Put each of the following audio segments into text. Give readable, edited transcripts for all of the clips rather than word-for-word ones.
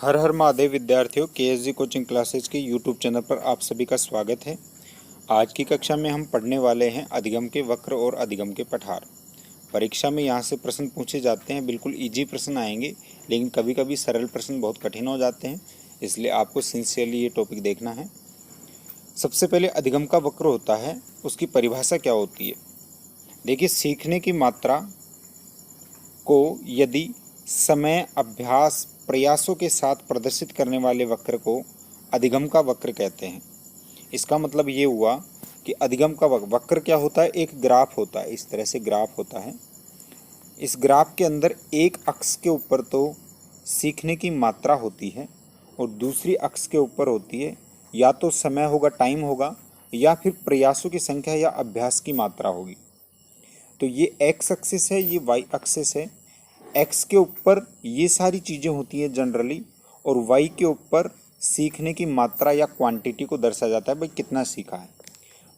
हर हर महादेव विद्यार्थियों, केएसजी coaching classes के YouTube channel पर आप सभी का स्वागत है। आज की कक्षा में हम पढ़ने वाले हैं अधिगम के वक्र और अधिगम के पठार। परीक्षा में यहाँ से प्रश्न पूछे जाते हैं, बिल्कुल इजी प्रश्न आएंगे, लेकिन कभी कभी सरल प्रश्न बहुत कठिन हो जाते हैं, इसलिए आपको सिंसियरली ये टॉपिक देखना है। सबसे पहले अधिगम का वक्र होता है, उसकी परिभाषा क्या होती है। देखिए, सीखने की मात्रा को यदि समय, अभ्यास, प्रयासों के साथ प्रदर्शित करने वाले वक्र को अधिगम का वक्र कहते हैं। इसका मतलब ये हुआ कि अधिगम का वक्र क्या होता है, एक ग्राफ होता है। इस तरह से ग्राफ होता है। इस ग्राफ के अंदर एक अक्ष के ऊपर तो सीखने की मात्रा होती है और दूसरी अक्ष के ऊपर होती है या तो समय होगा, टाइम होगा, या फिर प्रयासों की संख्या या अभ्यास की मात्रा होगी। तो ये एक्स एक्सिस है, ये वाई एक्सिस है। एक्स के ऊपर ये सारी चीज़ें होती हैं जनरली, और वाई के ऊपर सीखने की मात्रा या क्वांटिटी को दर्शाया जाता है, भाई कितना सीखा है।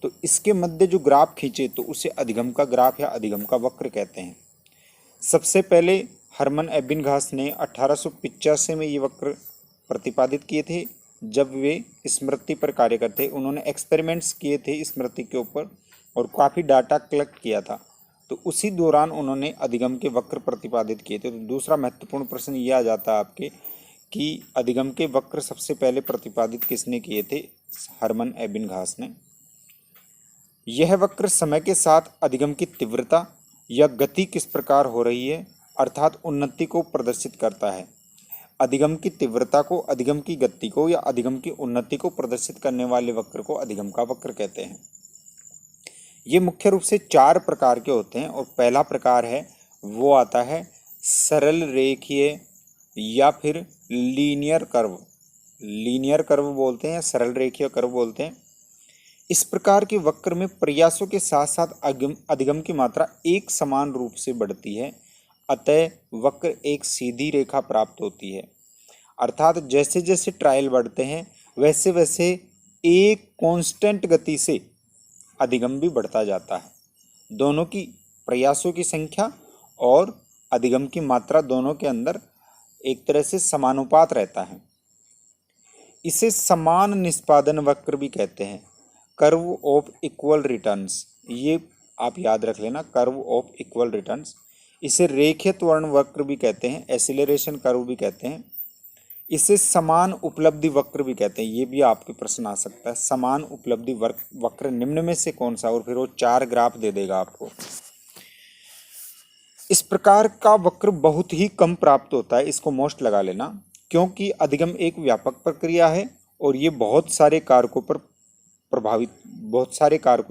तो इसके मध्य जो ग्राफ खींचे तो उसे अधिगम का ग्राफ या अधिगम का वक्र कहते हैं। सबसे पहले हरमन एबिंगास ने 1885 में ये वक्र प्रतिपादित किए थे, जब वे स्मृति पर कार्य करते। उन्होंने एक्सपेरिमेंट्स किए थे स्मृति के ऊपर और काफ़ी डाटा कलेक्ट किया था, तो उसी दौरान उन्होंने अधिगम के वक्र प्रतिपादित किए थे। तो दूसरा महत्वपूर्ण प्रश्न ये आ जाता है आपके कि अधिगम के वक्र सबसे पहले प्रतिपादित किसने किए थे, हरमन एबिंगास ने। यह वक्र समय के साथ अधिगम की तीव्रता या गति किस प्रकार हो रही है, अर्थात उन्नति को प्रदर्शित करता है। अधिगम की तीव्रता को, अधिगम की गति को या अधिगम की उन्नति को प्रदर्शित करने वाले वक्र को अधिगम का वक्र कहते हैं। ये मुख्य रूप से 4 प्रकार के होते हैं, और पहला प्रकार है वो आता है सरल रेखीय या फिर लीनियर कर्व। लीनियर कर्व बोलते हैं, सरल रेखीय कर्व बोलते हैं। इस प्रकार के वक्र में प्रयासों के साथ साथ अधिगम की मात्रा एक समान रूप से बढ़ती है, अतः वक्र एक सीधी रेखा प्राप्त होती है। अर्थात जैसे जैसे ट्रायल बढ़ते हैं वैसे वैसे एक कांस्टेंट गति से अधिगम भी बढ़ता जाता है। दोनों की प्रयासों की संख्या और अधिगम की मात्रा दोनों के अंदर एक तरह से समानुपात रहता है। इसे समान निष्पादन वक्र भी कहते हैं, कर्व ऑफ इक्वल रिटर्न्स। ये आप याद रख लेना, कर्व ऑफ इक्वल रिटर्न्स। इसे रेखीय त्वरण वक्र भी कहते हैं, एसिलरेशन कर्व भी कहते हैं। इसे समान उपलब्धि वक्र भी कहते हैं। ये भी आपके प्रश्न आ सकता है, समान उपलब्धि वक्र निम्न में से कौन सा, और फिर वो 4 ग्राफ दे देगा आपको। इस प्रकार का वक्र बहुत ही कम प्राप्त होता है, इसको मोस्ट लगा लेना, क्योंकि अधिगम एक व्यापक प्रक्रिया है और ये बहुत सारे कारकों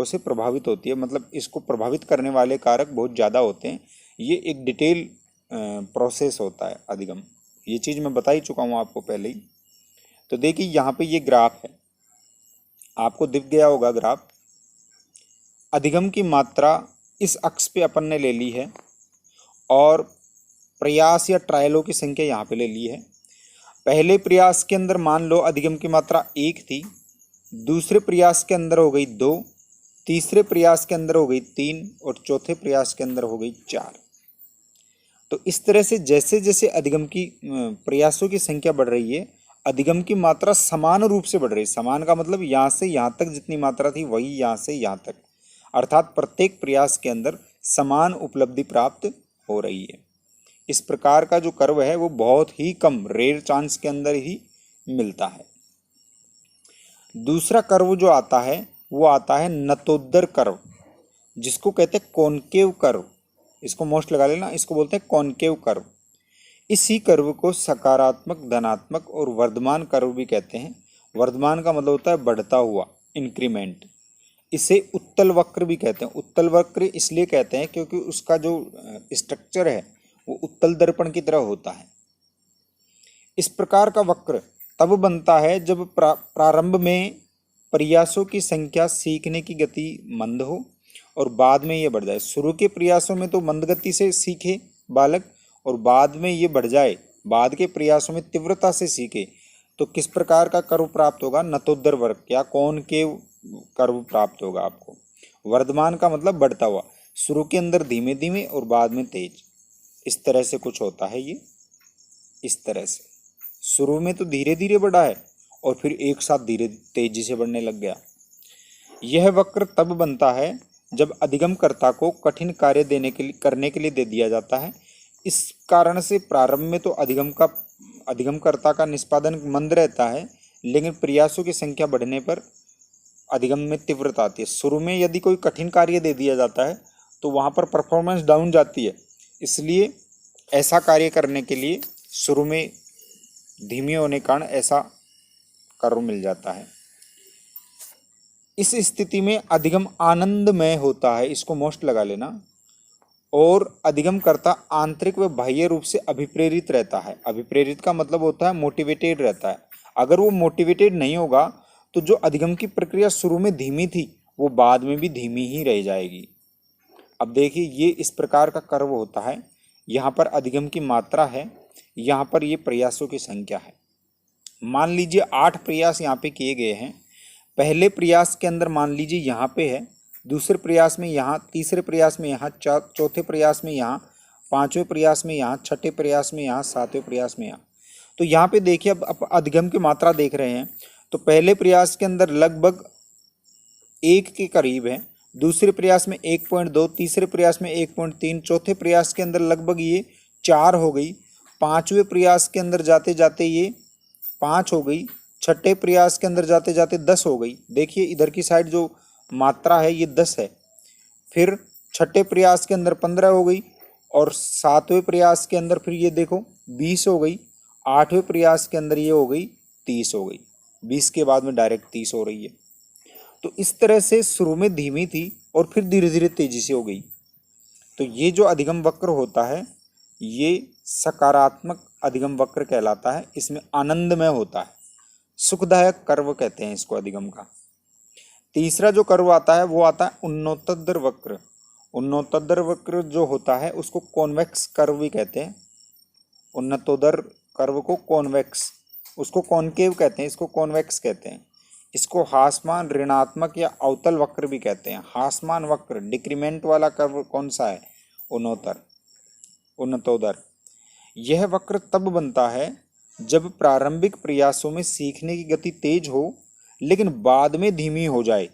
से प्रभावित होती है। मतलब इसको प्रभावित करने वाले कारक बहुत ज़्यादा होते हैं। ये एक डिटेल प्रोसेस होता है अधिगम। ये चीज़ मैं बता ही चुका हूँ आपको पहले ही। तो देखिए, यहाँ पे ये ग्राफ है, आपको दिख गया होगा ग्राफ। अधिगम की मात्रा इस अक्ष पे अपन ने ले ली है और प्रयास या ट्रायलों की संख्या यहाँ पे ले ली है। पहले प्रयास के अंदर मान लो अधिगम की मात्रा 1 थी, दूसरे प्रयास के अंदर हो गई 2, तीसरे प्रयास के अंदर हो गई 3 और चौथे प्रयास के अंदर हो गई 4। तो इस तरह से जैसे जैसे अधिगम की प्रयासों की संख्या बढ़ रही है, अधिगम की मात्रा समान रूप से बढ़ रही है। समान का मतलब यहाँ से यहाँ तक जितनी मात्रा थी वही यहाँ से यहाँ तक, अर्थात प्रत्येक प्रयास के अंदर समान उपलब्धि प्राप्त हो रही है। इस प्रकार का जो कर्व है वो बहुत ही कम, रेयर चांस के अंदर ही मिलता है। दूसरा कर्व जो आता है वो आता है नतोदर कर्व, जिसको कहते हैं कॉनकेव कर्व। इसको मोस्ट लगा लेना, इसको बोलते हैं कॉनकेव कर्व। इसी कर्व को सकारात्मक, धनात्मक और वर्धमान कर्व भी कहते हैं। वर्धमान का मतलब होता है बढ़ता हुआ, इंक्रीमेंट। इसे उत्तल वक्र भी कहते हैं। उत्तल वक्र इसलिए कहते हैं क्योंकि उसका जो स्ट्रक्चर है वो उत्तल दर्पण की तरह होता है। इस प्रकार का वक्र तब बनता है जब प्रारंभ में प्रयासों की संख्या, सीखने की गति मंद हो और बाद में ये बढ़ जाए। शुरू के प्रयासों में तो मंद गति से सीखे बालक और बाद में ये बढ़ जाए, बाद के प्रयासों में तीव्रता से सीखे, तो किस प्रकार का कर्व प्राप्त होगा, नतोदर वक्र या कॉनकेव कर्व प्राप्त होगा आपको। वर्धमान का मतलब बढ़ता हुआ, शुरू के अंदर धीमे धीमे और बाद में तेज। इस तरह से कुछ होता है ये, इस तरह से शुरू में तो धीरे धीरे बढ़ा है और फिर एक साथ धीरे तेजी से बढ़ने लग गया। यह वक्र तब बनता है जब अधिगमकर्ता को कठिन कार्य करने के लिए दे दिया जाता है। इस कारण से प्रारंभ में तो अधिगमकर्ता का निष्पादन मंद रहता है, लेकिन प्रयासों की संख्या बढ़ने पर अधिगम में तीव्रता आती है। शुरू में यदि कोई कठिन कार्य दे दिया जाता है तो वहाँ पर परफॉर्मेंस डाउन जाती है, इसलिए ऐसा कार्य करने के लिए शुरू में धीमी होने के कारण ऐसा कर्व मिल जाता है। इस स्थिति में अधिगम आनंदमय होता है, इसको मोस्ट लगा लेना, और अधिगमकर्ता आंतरिक व बाह्य रूप से अभिप्रेरित रहता है। अभिप्रेरित का मतलब होता है मोटिवेटेड रहता है। अगर वो मोटिवेटेड नहीं होगा तो जो अधिगम की प्रक्रिया शुरू में धीमी थी वो बाद में भी धीमी ही रह जाएगी। अब देखिए, ये इस प्रकार का कर्व होता है। यहाँ पर अधिगम की मात्रा है, यहाँ पर ये प्रयासों की संख्या है। मान लीजिए 8 प्रयास यहाँ पे किए गए हैं। पहले प्रयास के अंदर मान लीजिए यहाँ पे है, दूसरे प्रयास में यहाँ, तीसरे प्रयास में यहाँ, चौथे प्रयास में यहाँ, पांचवें प्रयास में यहाँ, छठे प्रयास में यहाँ, सातवें प्रयास में यहाँ। तो यहाँ पे देखिए, अब अधिगम की मात्रा देख रहे हैं तो पहले प्रयास के अंदर लगभग 1 के करीब है, दूसरे प्रयास में 1.2, तीसरे प्रयास में 1.3, चौथे प्रयास के अंदर लगभग ये 4 हो गई, पांचवें प्रयास के अंदर जाते जाते ये 5 हो गई, छठे प्रयास के अंदर जाते जाते 10 हो गई। देखिए इधर की साइड जो मात्रा है ये 10 है। फिर छठे प्रयास के अंदर 15 हो गई, और सातवें प्रयास के अंदर फिर ये देखो 20 हो गई, आठवें प्रयास के अंदर ये हो गई 30 हो गई, 20 के बाद में डायरेक्ट 30 हो रही है। तो इस तरह से शुरू में धीमी थी और फिर धीरे धीरे तेजी से हो गई। तो ये जो अधिगम वक्र होता है ये सकारात्मक अधिगम वक्र कहलाता है। इसमें आनंदमय होता है, सुखदायक कर्व कहते हैं इसको अधिगम का। तीसरा जो कर्व आता है वो आता है उन्नतोत्तर वक्र। उन्नतोत्तर वक्र जो होता है उसको कॉन्वेक्स कर्व भी कहते हैं। उन्नतोत्तर कर्व को कॉन्वेक्स, उसको कॉनकेव कहते हैं, इसको कॉन्वेक्स कहते हैं। इसको हासमान, ऋणात्मक या अवतल वक्र भी कहते हैं। हासमान वक्र, डिक्रीमेंट वाला कर्व कौन सा है? उन्नतोत्तर। यह वक्र तब बनता है जब प्रारंभिक प्रयासों में सीखने की गति तेज हो लेकिन बाद में धीमी हो जाए।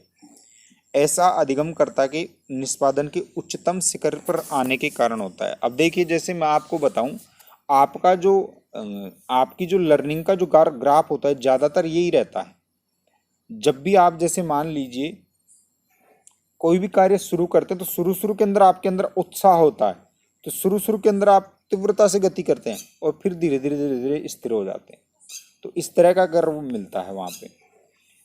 ऐसा अधिगमकर्ता के निष्पादन के उच्चतम शिखर पर आने के कारण होता है। अब देखिए, जैसे मैं आपको बताऊं, आपकी जो लर्निंग का जो ग्राफ होता है ज़्यादातर यही रहता है। जब भी आप जैसे मान लीजिए कोई भी कार्य शुरू करते हैं तो शुरू के अंदर आपके अंदर उत्साह होता है, तो शुरू के अंदर आप तीव्रता से गति करते हैं और फिर धीरे धीरे स्थिर हो जाते हैं। तो इस तरह का गर्व मिलता है वहाँ पे।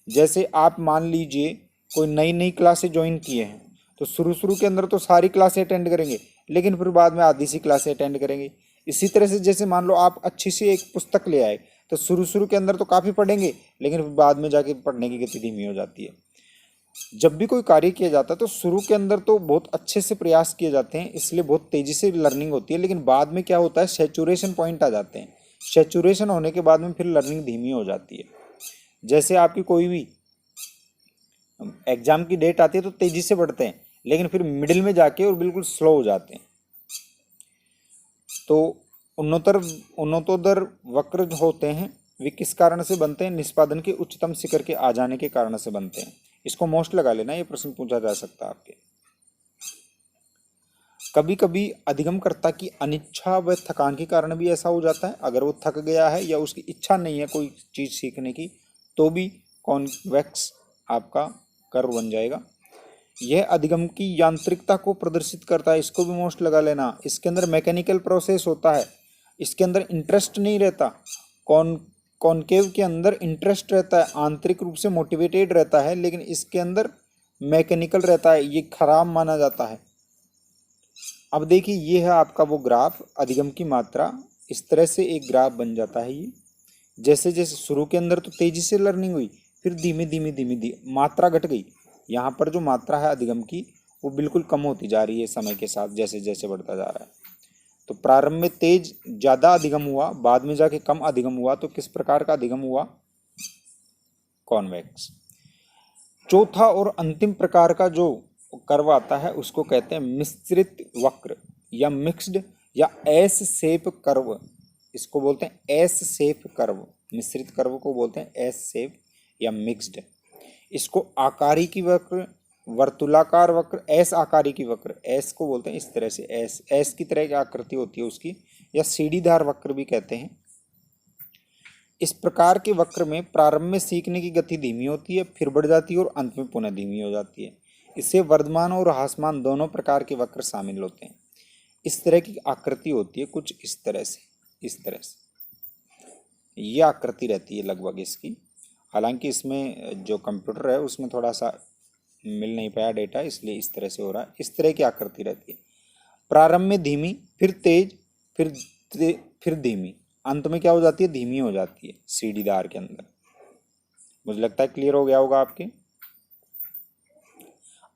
जैसे आप मान लीजिए कोई नई क्लासें ज्वाइन किए हैं तो शुरू के अंदर तो सारी क्लासें अटेंड करेंगे, लेकिन फिर बाद में आधी सी क्लासें अटेंड करेंगे। इसी तरह से जैसे मान लो आप अच्छी सी एक पुस्तक ले आए तो शुरू के अंदर तो काफ़ी पढ़ेंगे, लेकिन फिर बाद में जाके पढ़ने की गति धीमी हो जाती है। जब भी कोई कार्य किया जाता है तो शुरू के अंदर तो बहुत अच्छे से प्रयास किए जाते हैं, इसलिए बहुत तेज़ी से लर्निंग होती है, लेकिन बाद में क्या होता है, सैचुरेशन पॉइंट आ जाते हैं। सैचुरेशन होने के बाद में फिर लर्निंग धीमी हो जाती है। जैसे आपकी कोई भी एग्जाम की डेट आती है तो तेज़ी से बढ़ते हैं, लेकिन फिर मिडिल में जाके और बिल्कुल स्लो हो जाते हैं। तो उन्नतोत्तर वक्र जो होते हैं वे किस कारण से बनते हैं? निष्पादन के उच्चतम शिखर के आ जाने के कारण से बनते हैं। इसको मोस्ट लगा लेना, ये प्रश्न पूछा जा सकता है आपके। कभी कभी अधिगमकर्ता की अनिच्छा व थकान के कारण भी ऐसा हो जाता है। अगर वो थक गया है या उसकी इच्छा नहीं है कोई चीज़ सीखने की तो भी कॉन्वेक्स आपका कर्व बन जाएगा। यह अधिगम की यांत्रिकता को प्रदर्शित करता है, इसको भी मोस्ट लगा लेना। इसके अंदर मैकेनिकल प्रोसेस होता है, इसके अंदर इंटरेस्ट नहीं रहता। कॉनकेव के अंदर इंटरेस्ट रहता है, आंतरिक रूप से मोटिवेटेड रहता है, लेकिन इसके अंदर मैकेनिकल रहता है, ये खराब माना जाता है। अब देखिए, ये है आपका वो ग्राफ अधिगम की मात्रा। इस तरह से एक ग्राफ बन जाता है ये। जैसे जैसे शुरू के अंदर तो तेजी से लर्निंग हुई, फिर धीमी मात्रा घट गई। यहाँ पर जो मात्रा है अधिगम की वो बिल्कुल कम होती जा रही है समय के साथ, जैसे जैसे बढ़ता जा रहा है। तो प्रारंभ में तेज ज़्यादा अधिगम हुआ, बाद में जाके कम अधिगम हुआ। तो किस प्रकार का अधिगम हुआ? कॉन्वेक्स। चौथा और अंतिम प्रकार का जो कर्व आता है उसको कहते हैं मिश्रित वक्र या मिक्स्ड या एस शेप कर्व। इसको बोलते हैं एस शेप कर्व, मिश्रित कर्व को बोलते हैं एस शेप या मिक्स्ड। इसको आकारी की वक्र, वर्तुलाकार वक्र, एस आकारी की वक्र, एस को बोलते हैं इस तरह से, एस की तरह की आकृति होती है उसकी, या सीढ़ीदार वक्र भी कहते हैं। इस प्रकार के वक्र में प्रारंभ में सीखने की गति धीमी होती है, फिर बढ़ जाती है और अंत में पुनः धीमी हो जाती है। इससे वर्धमान और ह्रासमान दोनों प्रकार के वक्र शामिल होते हैं। इस तरह की आकृति होती है कुछ इस तरह से, इस तरह से ये आकृति रहती है लगभग इसकी। हालांकि इसमें जो कंप्यूटर है उसमें थोड़ा सा मिल नहीं पाया डेटा, इसलिए इस तरह से हो रहा है। इस तरह की आकृति रहती है, प्रारंभ में धीमी, फिर तेज, फिर धीमी, अंत में क्या हो जाती है, धीमी हो जाती है सीढ़ीदार के अंदर। मुझे लगता है क्लियर हो गया होगा आपके।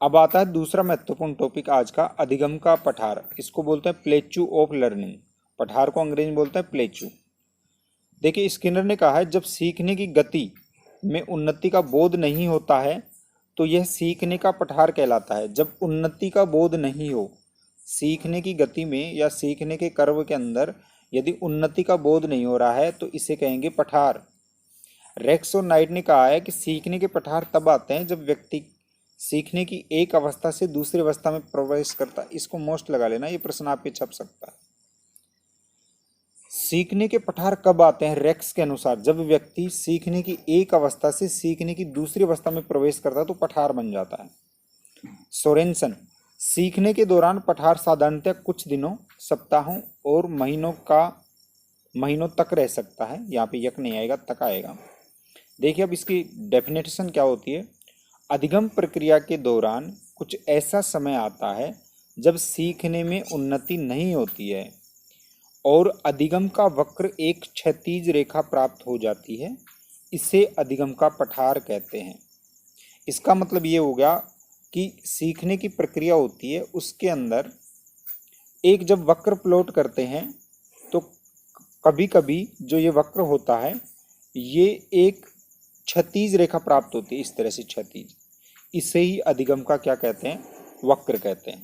अब आता है दूसरा महत्वपूर्ण टॉपिक आज का, अधिगम का पठार। इसको बोलते हैं प्लेच्यू ऑफ लर्निंग। पठार को अंग्रेजी में बोलते हैं प्लेच्यू। देखिए स्किनर ने कहा है जब सीखने की गति में उन्नति का बोध नहीं होता है तो यह सीखने का पठार कहलाता है। जब उन्नति का बोध नहीं हो, सीखने की गति में या सीखने के कर्व के अंदर यदि उन्नति का बोध नहीं हो रहा है तो इसे कहेंगे पठार। रेक्स और नाइट ने कहा है कि सीखने के पठार तब आते हैं जब व्यक्ति सीखने की एक अवस्था से दूसरी अवस्था में प्रवेश करता है। इसको मोस्ट लगा लेना, ये प्रश्न आपके छप सकता है। सीखने के पठार कब आते हैं रेक्स के अनुसार, जब व्यक्ति सीखने की एक अवस्था से सीखने की दूसरी अवस्था में प्रवेश करता है तो पठार बन जाता है। सोरेनसन, सीखने के दौरान पठार साधारणतः कुछ दिनों, सप्ताहों और महीनों तक रह सकता है। यहाँ पे यक नहीं आएगा, तक आएगा। देखिए अब इसकी डेफिनेशन क्या होती है। अधिगम प्रक्रिया के दौरान कुछ ऐसा समय आता है जब सीखने में उन्नति नहीं होती है और अधिगम का वक्र एक क्षैतिज रेखा प्राप्त हो जाती है। इसे अधिगम का पठार कहते हैं। इसका मतलब ये हो गया कि सीखने की प्रक्रिया होती है, उसके अंदर एक जब वक्र प्लॉट करते हैं तो कभी कभी जो ये वक्र होता है ये एक क्षैतिज रेखा प्राप्त होती है, इस तरह से क्षैतिज। इसे ही अधिगम का क्या कहते हैं, वक्र कहते हैं।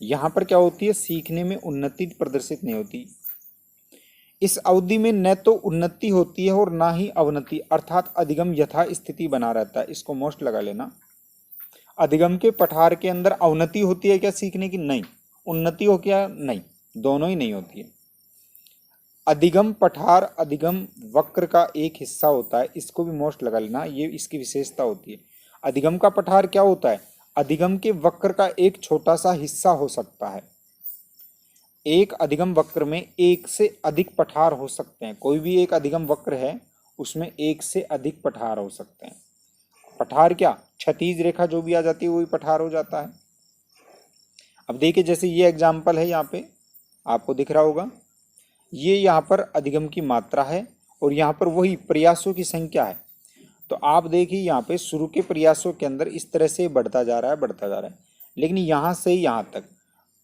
यहाँ पर क्या होती है, सीखने में उन्नति प्रदर्शित नहीं होती। इस अवधि में न तो उन्नति होती है और ना ही अवनति, अर्थात अधिगम यथा स्थिति बना रहता है। इसको मोस्ट लगा लेना। अधिगम के पठार के अंदर अवनति होती है क्या सीखने की? नहीं। उन्नति हो क्या? नहीं, दोनों ही नहीं होती है। अधिगम पठार अधिगम वक्र का एक हिस्सा होता है, इसको भी मोस्ट लगा लेना, ये इसकी विशेषता होती है। अधिगम का पठार क्या होता है? अधिगम के वक्र का एक छोटा सा हिस्सा हो सकता है। एक अधिगम वक्र में एक से अधिक पठार हो सकते हैं। कोई भी एक अधिगम वक्र है उसमें एक से अधिक पठार हो सकते हैं। पठार क्या? क्षैतिज रेखा जो भी आ जाती है वही पठार हो जाता है। अब देखिए जैसे ये एग्जाम्पल है, यहाँ पे आपको दिख रहा होगा, ये यहाँ पर अधिगम की मात्रा है और यहाँ पर वही प्रयासों की संख्या है। तो आप देखिए यहाँ पे शुरू के प्रयासों के अंदर इस तरह से बढ़ता जा रहा है, बढ़ता जा रहा है, लेकिन यहाँ से यहाँ तक,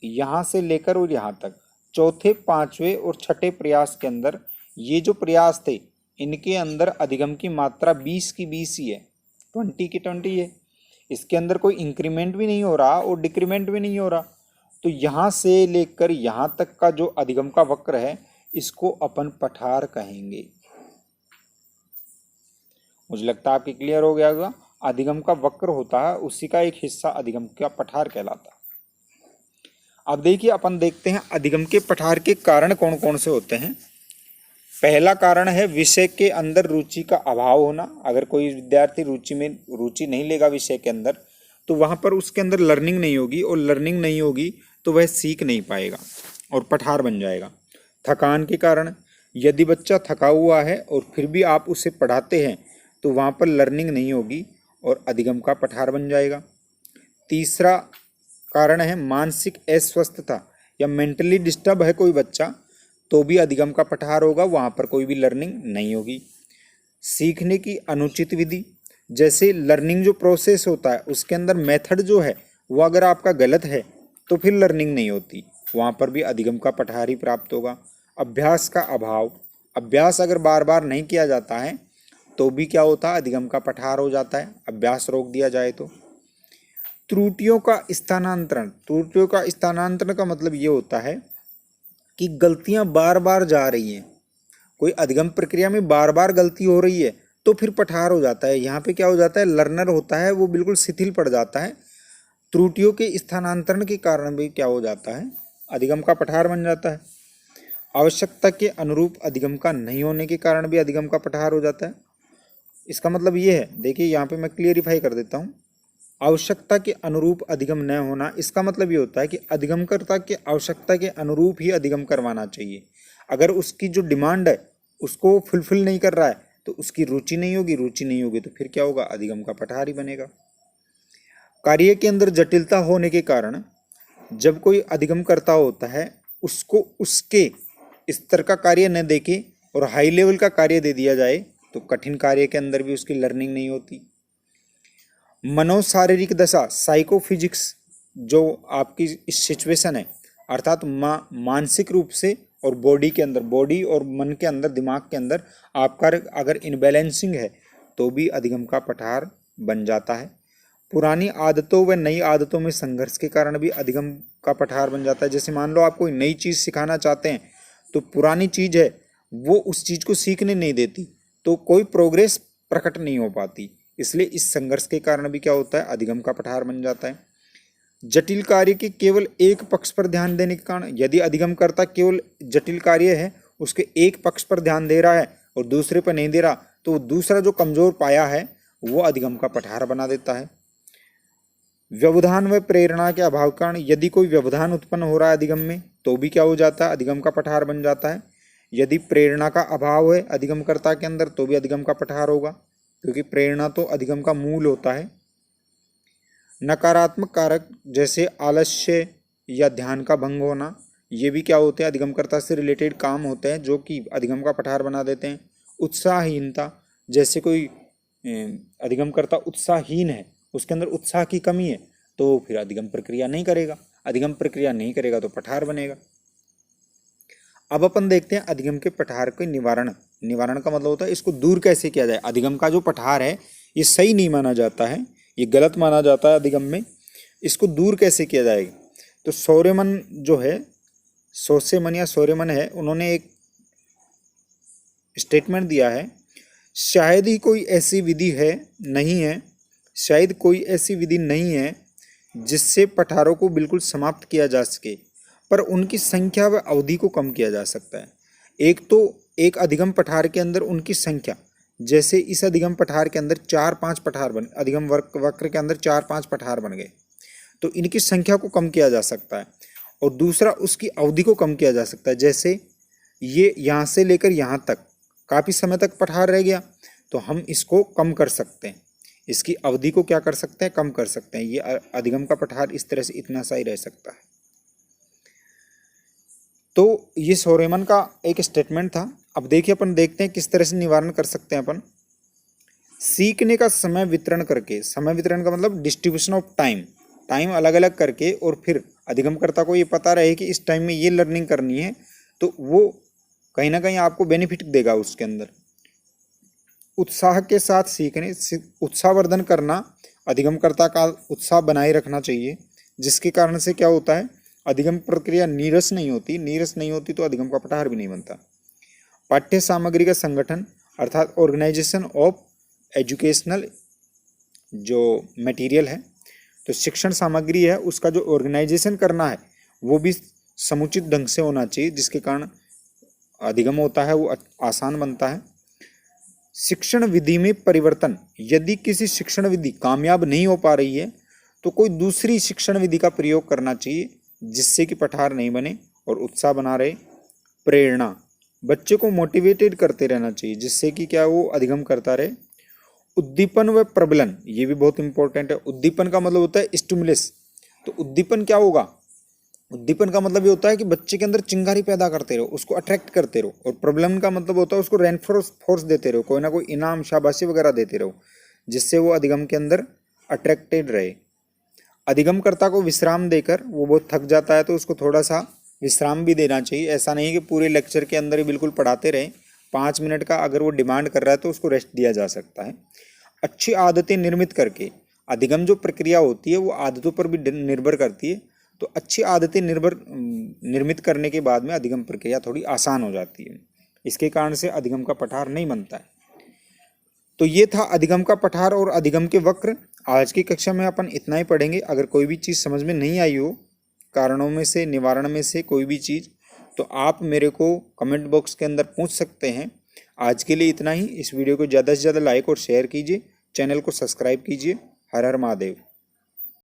यहाँ से लेकर और यहाँ तक चौथे, पांचवें और छठे प्रयास के अंदर ये जो प्रयास थे इनके अंदर अधिगम की मात्रा 20 की 20 ही है, 20 की 20 है। इसके अंदर कोई इंक्रीमेंट भी नहीं हो रहा और डिक्रीमेंट भी नहीं हो रहा। तो यहाँ से लेकर यहाँ तक का जो अधिगम का वक्र है इसको अपन पठार कहेंगे। मुझे लगता है आपके क्लियर हो गया होगा। अधिगम का वक्र होता है, उसी का एक हिस्सा अधिगम का पठार कहलाता है। अब देखिए अपन देखते हैं अधिगम के पठार के कारण कौन कौन से होते हैं। पहला कारण है विषय के अंदर रुचि का अभाव होना। अगर कोई विद्यार्थी रुचि नहीं लेगा विषय के अंदर तो वहाँ पर उसके अंदर लर्निंग नहीं होगी, और लर्निंग नहीं होगी तो वह सीख नहीं पाएगा और पठार बन जाएगा। थकान के कारण, यदि बच्चा थका हुआ है और फिर भी आप उसे पढ़ाते हैं तो वहाँ पर लर्निंग नहीं होगी और अधिगम का पठार बन जाएगा। तीसरा कारण है मानसिक अस्वस्थता, या मेंटली डिस्टर्ब है कोई बच्चा तो भी अधिगम का पठार होगा, वहाँ पर कोई भी लर्निंग नहीं होगी। सीखने की अनुचित विधि, जैसे लर्निंग जो प्रोसेस होता है उसके अंदर मेथड जो है वो अगर आपका गलत है तो फिर लर्निंग नहीं होती, वहाँ पर भी अधिगम का पठार ही प्राप्त होगा। अभ्यास का अभाव, अभ्यास अगर बार बार नहीं किया जाता है तो भी क्या होता है, अधिगम का पठार हो जाता है, अभ्यास रोक दिया जाए तो। त्रुटियों का स्थानांतरण, त्रुटियों का स्थानांतरण का मतलब ये होता है कि गलतियां बार बार जा रही हैं, कोई अधिगम प्रक्रिया में बार बार गलती हो रही है, तो फिर पठार हो जाता है। यहाँ पे क्या हो जाता है, लर्नर होता है वो बिल्कुल शिथिल पड़ जाता है। त्रुटियों के स्थानांतरण के कारण भी क्या हो जाता है, अधिगम का पठार बन जाता है। आवश्यकता के अनुरूप अधिगम का नहीं होने के कारण भी अधिगम का पठार हो जाता है। इसका मतलब ये है, देखिए यहाँ पे मैं क्लियरिफाई कर देता हूँ। आवश्यकता के अनुरूप अधिगम न होना, इसका मतलब ये होता है कि अधिगमकर्ता के आवश्यकता के अनुरूप ही अधिगम करवाना चाहिए। अगर उसकी जो डिमांड है उसको फुलफिल नहीं कर रहा है तो उसकी रुचि नहीं होगी, रुचि नहीं होगी तो फिर क्या होगा, अधिगम का पठार ही बनेगा। कार्य के अंदर जटिलता होने के कारण जब कोई अधिगम करता होता है उसको उसके स्तर का कार्य न देके और हाई लेवल का कार्य दे दिया जाए तो कठिन कार्य के अंदर भी उसकी लर्निंग नहीं होती। मनोशारीरिक दशा, साइकोफिजिक्स, जो आपकी सिचुएशन है, अर्थात मानसिक रूप से और बॉडी के अंदर, बॉडी और मन के अंदर, दिमाग के अंदर आपका अगर इनबैलेंसिंग है तो भी अधिगम का पठार बन जाता है। पुरानी आदतों व नई आदतों में संघर्ष के कारण भी अधिगम का पठार बन जाता है। जैसे मान लो आप कोई नई चीज़ सिखाना चाहते हैं तो पुरानी चीज़ है वो उस चीज़ को सीखने नहीं देती, तो कोई प्रोग्रेस प्रकट नहीं हो पाती। इसलिए इस संघर्ष के कारण भी क्या होता है, अधिगम का पठार बन जाता है। जटिल कार्य के केवल एक पक्ष पर ध्यान देने के कारण, यदि अधिगमकर्ता केवल जटिल कार्य है उसके एक पक्ष पर ध्यान दे रहा है और दूसरे पर नहीं दे रहा, तो दूसरा जो कमजोर पाया है वो अधिगम का पठार बना देता है। व्यवधान व प्रेरणा के अभाव के कारण, यदि कोई व्यवधान उत्पन्न हो रहा है अधिगम में तो भी क्या हो जाता है, अधिगम का पठार बन जाता है। यदि प्रेरणा का अभाव है अधिगमकर्ता के अंदर तो भी अधिगम का पठार होगा, क्योंकि प्रेरणा तो अधिगम का मूल होता है। नकारात्मक कारक जैसे आलस्य या ध्यान का भंग होना, ये भी क्या होते हैं, अधिगमकर्ता से रिलेटेड काम होते हैं जो कि अधिगम का पठार बना देते हैं। उत्साहहीनता, जैसे कोई अधिगमकर्ता उत्साहहीन है, उसके अंदर उत्साह की कमी है तो फिर अधिगम प्रक्रिया नहीं करेगा, अधिगम प्रक्रिया नहीं करेगा तो पठार बनेगा। अब अपन देखते हैं अधिगम के पठार के निवारण। निवारण का मतलब होता है इसको दूर कैसे किया जाए। अधिगम का जो पठार है ये सही नहीं माना जाता है, ये गलत माना जाता है अधिगम में, इसको दूर कैसे किया जाएगा। तो सोरेमन जो है, सोसेमन या सोरेमन है, उन्होंने एक स्टेटमेंट दिया है, शायद ही कोई ऐसी विधि है नहीं है, शायद कोई ऐसी विधि नहीं है जिससे पठारों को बिल्कुल समाप्त किया जा सके, पर उनकी संख्या व अवधि को कम किया जा सकता है। एक तो एक अधिगम पठार के अंदर उनकी संख्या, जैसे इस अधिगम पठार के अंदर 4-5 पठार बन, अधिगम वक्र के अंदर 4-5 पठार बन गए तो इनकी संख्या को कम किया जा सकता है। और दूसरा उसकी अवधि को कम किया जा सकता है, जैसे ये यहाँ से लेकर यहाँ तक काफ़ी समय तक पठार रह गया तो हम इसको कम कर सकते हैं, इसकी अवधि को क्या कर सकते हैं, कम कर सकते हैं। ये अधिगम का पठार इस तरह से इतना सा ही रह सकता है। तो ये सोरेमन का एक स्टेटमेंट था। अब देखिए अपन देखते हैं किस तरह से निवारण कर सकते हैं अपन। सीखने का समय वितरण करके, समय वितरण का मतलब डिस्ट्रीब्यूशन ऑफ टाइम, टाइम अलग अलग करके, और फिर अधिगमकर्ता को ये पता रहे कि इस टाइम में ये लर्निंग करनी है तो वो कहीं ना कहीं आपको बेनिफिट देगा उसके अंदर। उत्साह के साथ सीखने, उत्साहवर्धन करना, अधिगमकर्ता का उत्साह बनाए रखना चाहिए, जिसके कारण से क्या होता है, अधिगम प्रक्रिया नीरस नहीं होती, नीरस नहीं होती तो अधिगम का पठार भी नहीं बनता। पाठ्य सामग्री का संगठन अर्थात ऑर्गेनाइजेशन ऑफ एजुकेशनल जो मटेरियल है, तो शिक्षण सामग्री है उसका जो ऑर्गेनाइजेशन करना है वो भी समुचित ढंग से होना चाहिए, जिसके कारण अधिगम होता है वो आसान बनता है। शिक्षण विधि में परिवर्तन, यदि किसी शिक्षण विधि कामयाब नहीं हो पा रही है तो कोई दूसरी शिक्षण विधि का प्रयोग करना चाहिए जिससे कि पठार नहीं बने और उत्साह बना रहे। प्रेरणा, बच्चे को मोटिवेटेड करते रहना चाहिए जिससे कि क्या वो अधिगम करता रहे। उद्दीपन व प्रबलन, ये भी बहुत इंपॉर्टेंट है। उद्दीपन का मतलब होता है स्टिमुलस, तो उद्दीपन क्या होगा, उद्दीपन का मतलब ये होता है कि बच्चे के अंदर चिंगारी पैदा करते रहो, उसको अट्रैक्ट करते रहो। और प्रबलन का मतलब होता है उसको रेनफोर्स देते रहो, कोई ना कोई इनाम शाबाशी वगैरह देते रहो जिससे वो अधिगम के अंदर अट्रैक्टेड रहे। अधिगमकर्ता को विश्राम देकर, वो बहुत थक जाता है तो उसको थोड़ा सा विश्राम भी देना चाहिए। ऐसा नहीं कि पूरे लेक्चर के अंदर ही बिल्कुल पढ़ाते रहें, 5 मिनट का अगर वो डिमांड कर रहा है तो उसको रेस्ट दिया जा सकता है। अच्छी आदतें निर्मित करके, अधिगम जो प्रक्रिया होती है वो आदतों पर भी निर्भर करती है, तो अच्छी आदतें निर्मित करने के बाद में अधिगम प्रक्रिया थोड़ी आसान हो जाती है। इसके कारण से अधिगम का पठार नहीं बनता है। तो ये था अधिगम का पठार और अधिगम के वक्र। आज की कक्षा में अपन इतना ही पढ़ेंगे। अगर कोई भी चीज़ समझ में नहीं आई हो, कारणों में से, निवारण में से कोई भी चीज़, तो आप मेरे को कमेंट बॉक्स के अंदर पूछ सकते हैं। आज के लिए इतना ही। इस वीडियो को ज़्यादा से ज़्यादा लाइक और शेयर कीजिए, चैनल को सब्सक्राइब कीजिए। हर हर महादेव।